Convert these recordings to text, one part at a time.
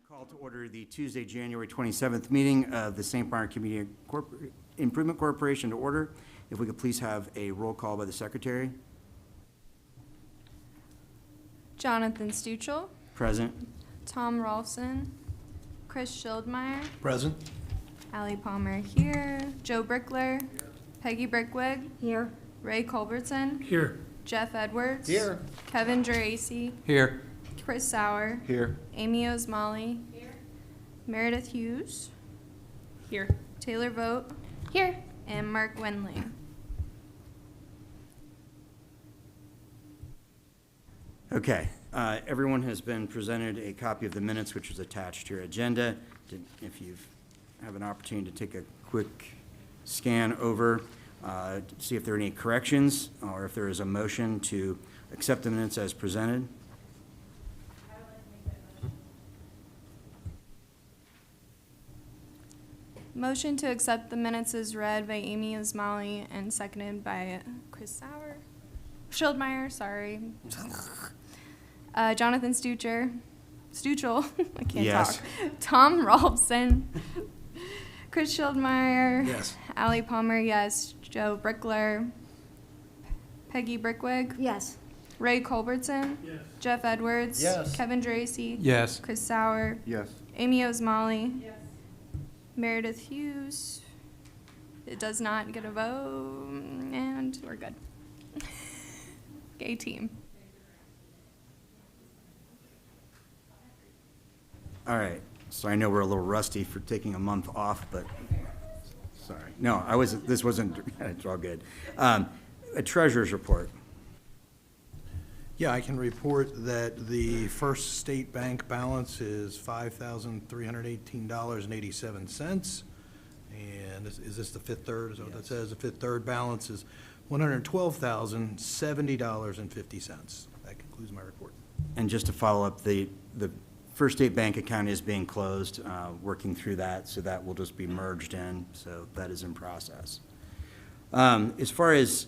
Call to order the Tuesday, January 27th meeting of the St. Bernard Community Improvement Corporation to order. If we could please have a roll call by the secretary. Jonathan Stuchel. Present. Tom Rolfson. Chris Schildmeyer. Present. Allie Palmer here. Joe Brickler. Here. Peggy Brickwig. Here. Ray Culbertson. Here. Jeff Edwards. Here. Kevin Geraci. Here. Chris Sauer. Here. Amy Osmali. Here. Meredith Hughes. Here. Taylor Vogt. Here. And Mark Wenley. Okay. Everyone has been presented a copy of the minutes, which is attached to your agenda. If you have an opportunity to take a quick scan over, to see if there are any corrections or if there is a motion to accept the minutes as presented. Motion to accept the minutes as read by Amy Osmali and seconded by Chris Sauer. Schildmeyer, sorry. Jonathan Stuchel. I can't Yes. talk. Tom Rolfson. Chris Schildmeyer. Yes. Allie Palmer, yes. Joe Brickler. Peggy Brickwig. Yes. Ray Culbertson. Yes. Jeff Edwards. Yes. Kevin Geraci. Yes. Chris Sauer. Yes. Amy Osmali. Yes. Meredith Hughes. It does not get a vote, and we're good. Gay team. All right, so I know we're a little rusty for taking a month off, but, sorry. No, this wasn't, it's all good. A treasurer's report. Yeah, I can report that the First State Bank balance is $5,318.87. And is this the fifth third? Is that what that says? The fifth third balance is $112,070.50. That concludes my report. And just to follow up, the First State Bank account is being closed, working through that, so that will just be merged in, so that is in process. As far as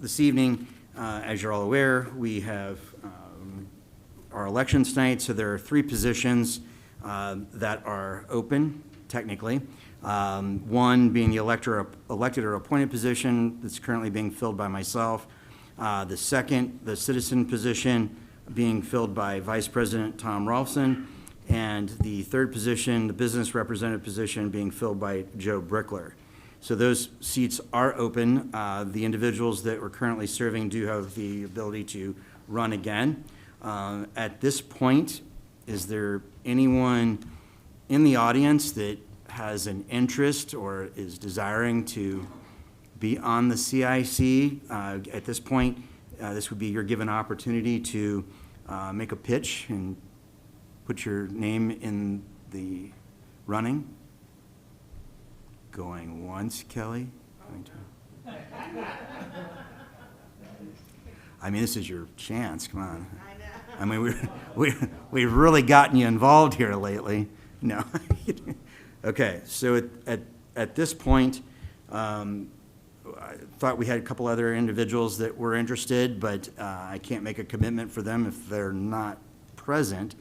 this evening, as you're all aware, we have our elections tonight, so there are 3 positions that are open, technically. One being the elected or appointed position that's currently being filled by myself. The second, the citizen position, being filled by Vice President Tom Rolfson, and the third position, the business representative position, being filled by Joe Brickler. So those seats are open. The individuals that were currently serving do have the ability to run again. At this point, is there anyone in the audience that has an interest or is desiring to be on the CIC? At this point, this would be your given opportunity to make a pitch and put your name in the running. Going once, Kelly? Going twice. I mean, this is your chance, come on. I mean, we've really gotten you involved here lately. No. Okay, so at this point, I thought we had a couple other individuals that were interested, but I can't make a commitment for them if they're not present.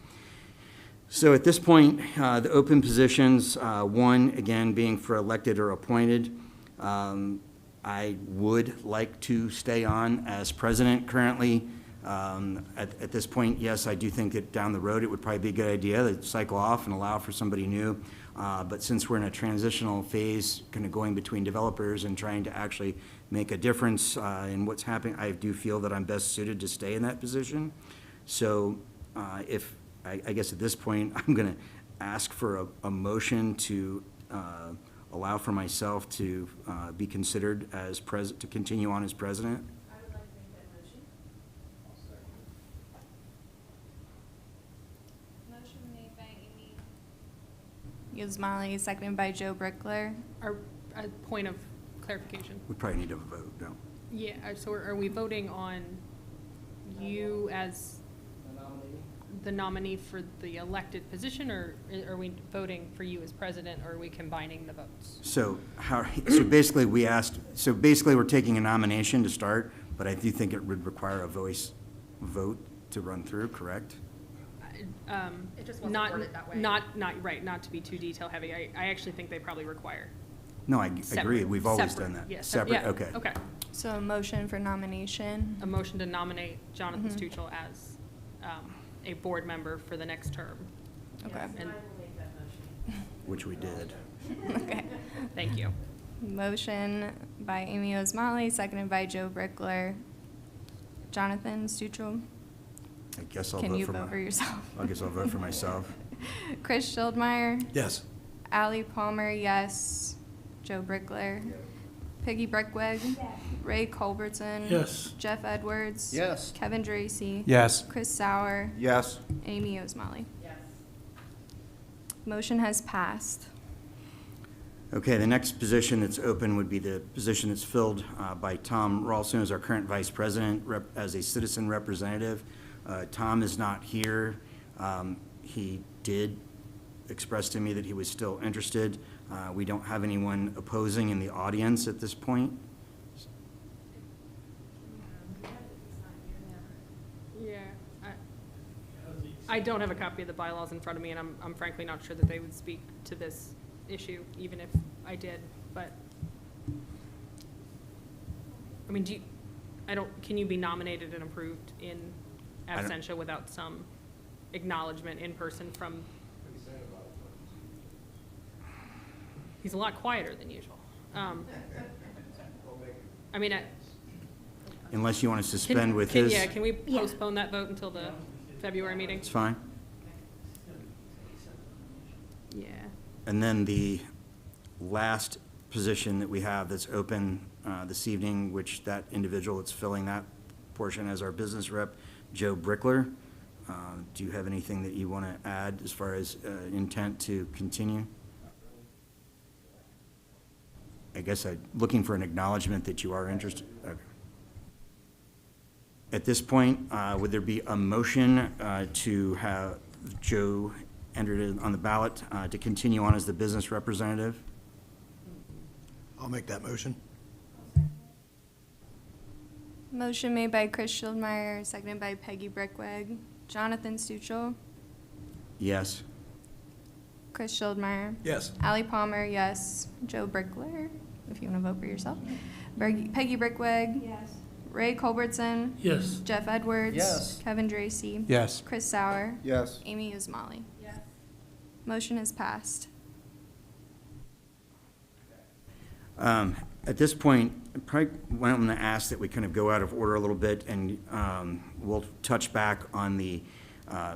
So at this point, the open positions, one, again, being for elected or appointed. I would like to stay on as president currently. At this point, yes, I do think that down the road it would probably be a good idea to cycle off and allow for somebody new. But since we're in a transitional phase, kind of going between developers and trying to actually make a difference in what's happening, I do feel that I'm best suited to stay in that position. So I guess at this point, I'm going to ask for a motion to allow for myself to be considered as to continue on as president. I would like to make that motion. Motion made by Amy Osmali, seconded by Joe Brickler. A point of clarification. We probably need to vote, no? Yeah, so are we voting on you as the nominee for the elected position, or are we voting for you as president, or are we combining the votes? So basically we're taking a nomination to start, but I do think it would require a voice vote to run through, correct? It just wasn't not, worded that way. not to be too detail heavy. I actually think they probably require No, I agree. separate- We've always separate, done that. yeah, Separate, yeah, okay. Okay. So a motion for nomination. A motion to nominate Jonathan Mhm. Stuchel as a board member for the next term. Okay. Yes, and And- I will make that motion. Which we did. Okay. Thank you. Motion by Amy Osmalley, seconded by Joe Brickler. Jonathan Stuchel, I guess I'll can vote you for vote for yourself? I guess I'll vote for myself. Chris Schildmeyer, Yes. Allie Palmer, yes. Joe Brickler. Peggy Brickwig. Ray Culbertson. Yes. Jeff Edwards. Yes. Kevin Dracy. Yes. Chris Sauer. Yes. Amy Osmalley. Yes. Motion has passed. Okay, the next position that's open would be the position that's filled by Tom Ralston as our current vice president as a citizen representative. Tom is not here. He did express to me that he was still interested. We don't have anyone opposing in the audience at this point. Yeah. I don't have a copy of the bylaws in front of me, and I'm frankly not sure that they would speak to this issue, even if I did, but, I mean, can you be nominated and approved in I don't- absentia without some acknowledgement in person from? He's a lot quieter than usual. I mean, Unless you want to suspend with his. yeah, can we postpone that vote until the February meeting? It's fine. Yeah. And then the last position that we have that's open this evening, which that individual that's filling that portion as our business rep, Joe Brickler. Do you have anything that you want to add as far as intent to continue? I guess I'm looking for an acknowledgement that you are interested. Okay. At this point, would there be a motion to have Joe entered in on the ballot to continue on as the business representative? I'll make that motion. Motion made by Chris Schildmeyer, seconded by Peggy Brickwig. Jonathan Stuchel. Yes. Chris Schildmeyer. Yes. Allie Palmer, yes. Joe Brickler, if you want to vote for yourself. Peggy Brickwig. Yes. Ray Culbertson. Yes. Jeff Edwards. Yes. Kevin Dracy. Yes. Chris Sauer. Yes. Amy Osmalley. Yes. Motion is passed. At this point, probably what I'm going to ask that we kind of go out of order a little bit, and we'll touch back on the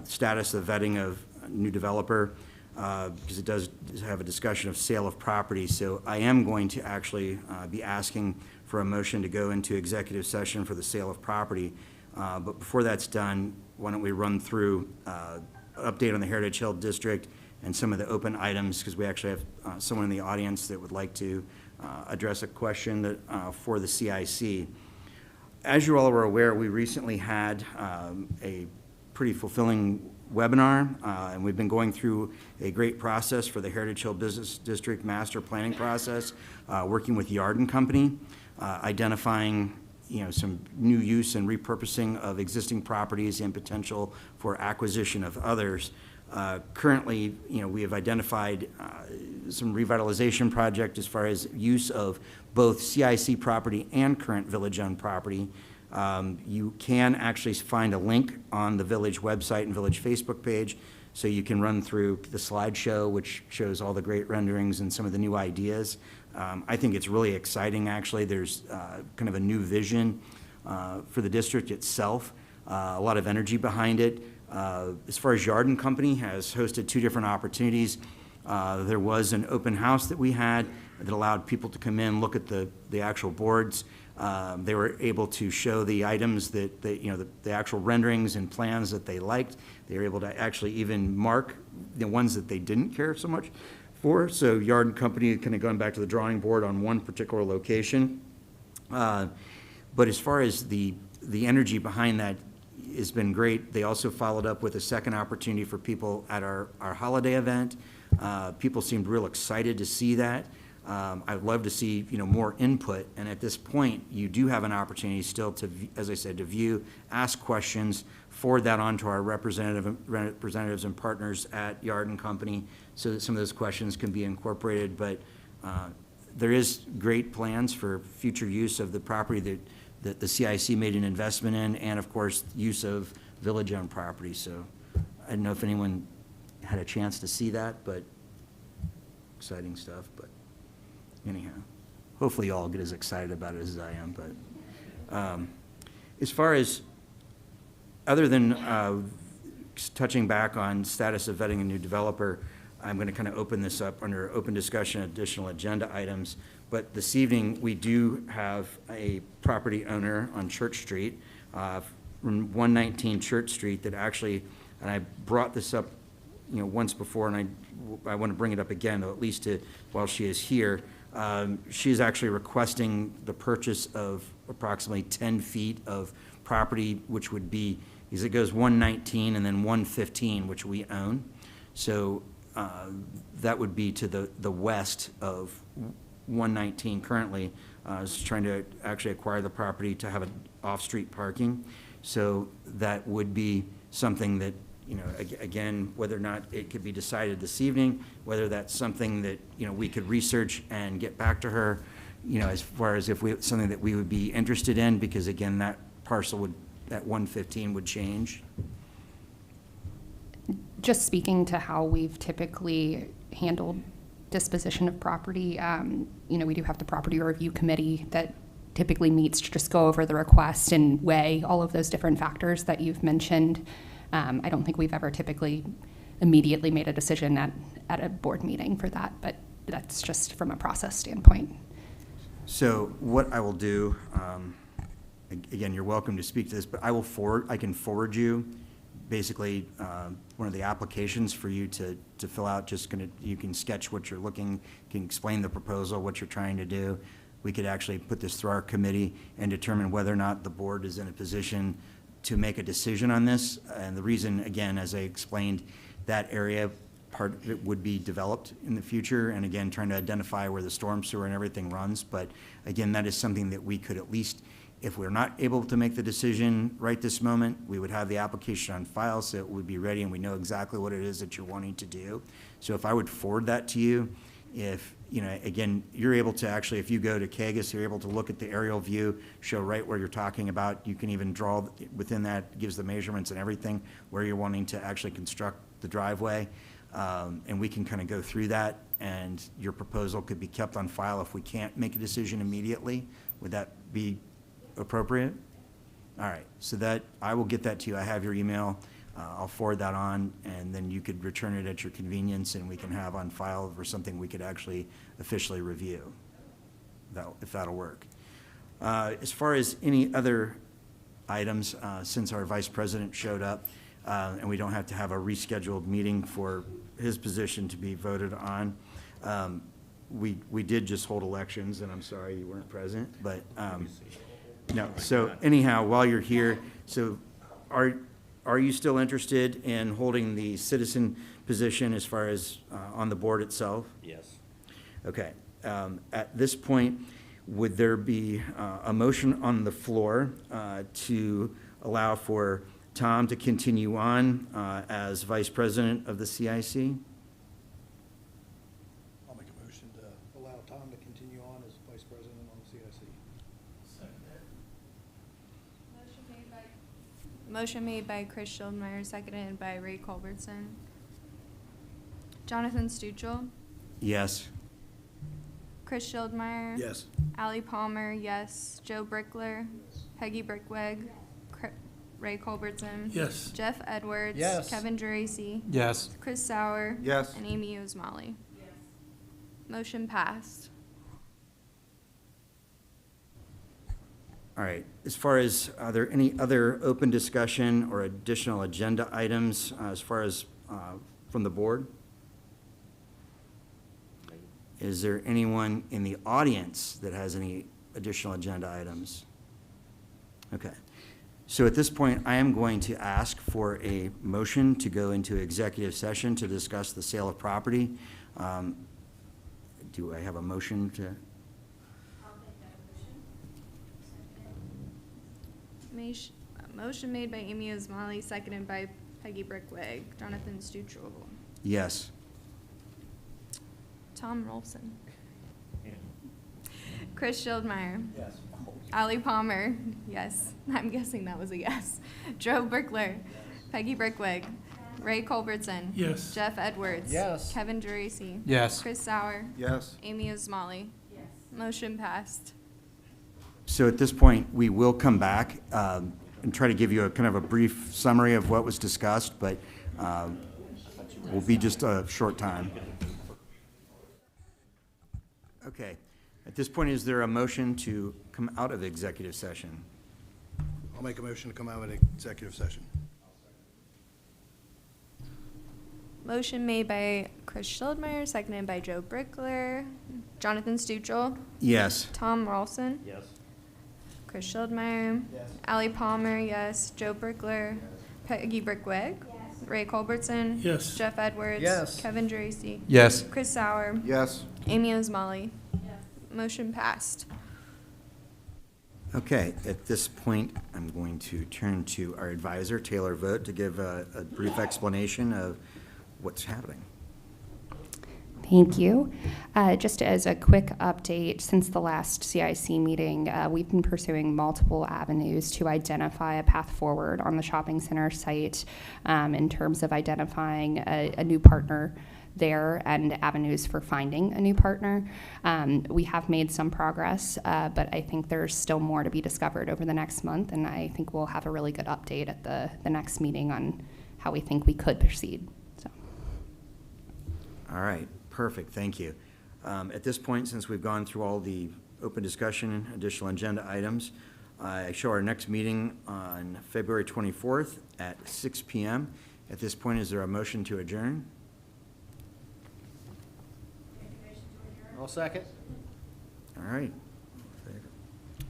status of vetting of a new developer, because it does have a discussion of sale of property. So I am going to actually be asking for a motion to go into executive session for the sale of property. But before that's done, why don't we run through update on the Heritage Hill District and some of the open items, because we actually have someone in the audience that would like to address a question that, for the CIC. As you all are aware, we recently had a pretty fulfilling webinar, and we've been going through a great process for the Heritage Hill Business District Master Planning process, working with Yarden Company, identifying some new use and repurposing of existing properties and potential for acquisition of others. Currently, we have identified some revitalization project as far as use of both CIC property and current village-owned property. You can actually find a link on the village website and village Facebook page, so you can run through the slideshow, which shows all the great renderings and some of the new ideas. I think it's really exciting, actually. There's kind of a new vision for the district itself, a lot of energy behind it. As far as Yarden Company has hosted 2 different opportunities. There was an open house that we had that allowed people to come in, look at the actual boards. They were able to show the items that the actual renderings and plans that they liked. They were able to actually even mark the ones that they didn't care so much for. So Yarden Company kind of gone back to the drawing board on one particular location. But as far as the energy behind that has been great. They also followed up with a second opportunity for people at our holiday event. People seemed real excited to see that. I'd love to see more input, and at this point, you do have an opportunity still to, as I said, to view, ask questions, forward that on to our representatives and partners at Yard and Company so that some of those questions can be incorporated. But there is great plans for future use of the property that the CIC made an investment in, and of course, use of village-owned property. So I don't know if anyone had a chance to see that, but exciting stuff. But anyhow, hopefully you all get as excited about it as I am. But as far as, other than touching back on status of vetting a new developer, I'm going to kind of open this up under open discussion, additional agenda items. But this evening, we do have a property owner on Church Street, from 119 Church Street, that actually, and I brought this up, once before, and I want to bring it up again, at least while she is here. She is actually requesting the purchase of approximately 10 feet of property, which would be, because it goes 119 and then 115, which we own. So that would be to the west of 119 currently. Is trying to actually acquire the property to have an off-street parking. So that would be something that, again, whether or not it could be decided this evening, whether that's something that, we could research and get back to her, as far as if something that we would be interested in, because again, that parcel that 115 would change. Just speaking to how we've typically handled disposition of property, we do have the property review committee that typically meets to just go over the request and weigh all of those different factors that you've mentioned. I don't think we've ever typically immediately made a decision at a board meeting for that, but that's just from a process standpoint. So what I will do, again, you're welcome to speak to this, but I can forward you basically one of the applications for you to fill out. You can sketch what you're looking, can explain the proposal, what you're trying to do. We could actually put this through our committee and determine whether or not the board is in a position to make a decision on this. And the reason, again, as I explained, that area, part of it would be developed in the future, and again, trying to identify where the storm sewer and everything runs. But again, that is something that we could at least, if we're not able to make the decision right this moment, we would have the application on file so it would be ready and we know exactly what it is that you're wanting to do. So if I would forward that to you, if, again, you're able to actually, if you go to Kagus, you're able to look at the aerial view, show right where you're talking about. You can even draw within that, gives the measurements and everything where you're wanting to actually construct the driveway. And we can kind of go through that, and your proposal could be kept on file if we can't make a decision immediately. Would that be appropriate? All right, so that, I will get that to you. I have your email. I'll forward that on, and then you could return it at your convenience, and we can have on file for something we could actually officially review, if that'll work. As far as any other items, since our vice president showed up, and we don't have to have a rescheduled meeting for his position to be voted on, we did just hold elections, and I'm sorry you weren't present, but no. So anyhow, while you're here, so are you still interested in holding the citizen position as far as on the board itself? Yes. Okay. At this point, would there be a motion on the floor to allow for Tom to continue on as vice president of the CIC? I'll make a motion to allow Tom to continue on as vice president on the CIC. Motion made by Chris Schildmeyer, seconded by Ray Culbertson. Jonathan Stuchel, Yes. Chris Schildmeyer. Yes. Allie Palmer, yes. Joe Brickler. Peggy Brickweg. Ray Culbertson. Yes. Jeff Edwards. Yes. Kevin Geraci. Yes. Chris Sauer. Yes. And Amy Usmali. Motion passed. All right. As far as, are there any other open discussion or additional agenda items as far as from the board? Is there anyone in the audience that has any additional agenda items? Okay. So at this point, I am going to ask for a motion to go into executive session to discuss the sale of property. Do I have a motion to? Motion made by Amy Ismaili, seconded by Peggy Brickwig. Jonathan Stuchel. Yes. Tom Rolson. Chris Schildmeyer. Yes. Ali Palmer. Yes. I'm guessing that was a yes. Joe Brickler. Peggy Brickwig. Ray Culbertson. Yes. Jeff Edwards. Yes. Kevin Geraci. Yes. Chris Sauer. Yes. Amy Ismaili. Yes. Motion passed. So at this point, we will come back and try to give you a kind of a brief summary of what was discussed, but will be just a short time. Okay. At this point, is there a motion to come out of executive session? I'll make a motion to come out of executive session. Motion made by Chris Schildmeyer, seconded by Joe Brickler. Jonathan Stuchel. Yes. Tom Rolson. Yes. Chris Schildmeyer. Yes. Ali Palmer, yes. Joe Brickler. Peggy Brickwig. Yes. Ray Culbertson. Yes. Jeff Edwards. Yes. Kevin Geraci. Yes. Chris Sauer. Yes. Amy Ismaili. Motion passed. Okay, at this point, I'm going to turn to our advisor, Taylor Vogt, to give a brief explanation of what's happening. Thank you. Just as a quick update, since the last CIC meeting, we've been pursuing multiple avenues to identify a path forward on the shopping center site in terms of identifying a new partner there and avenues for finding a new partner. We have made some progress, but I think there's still more to be discovered over the next month, and I think we'll have a really good update at the next meeting on how we think we could proceed. So. All right, perfect, thank you. At this point, since we've gone through all the open discussion and additional agenda items, I show our next meeting on February 24th at 6 p.m. At this point, is there a motion to adjourn? I'll second. All right.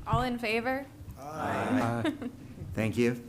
All in favor? Thank you.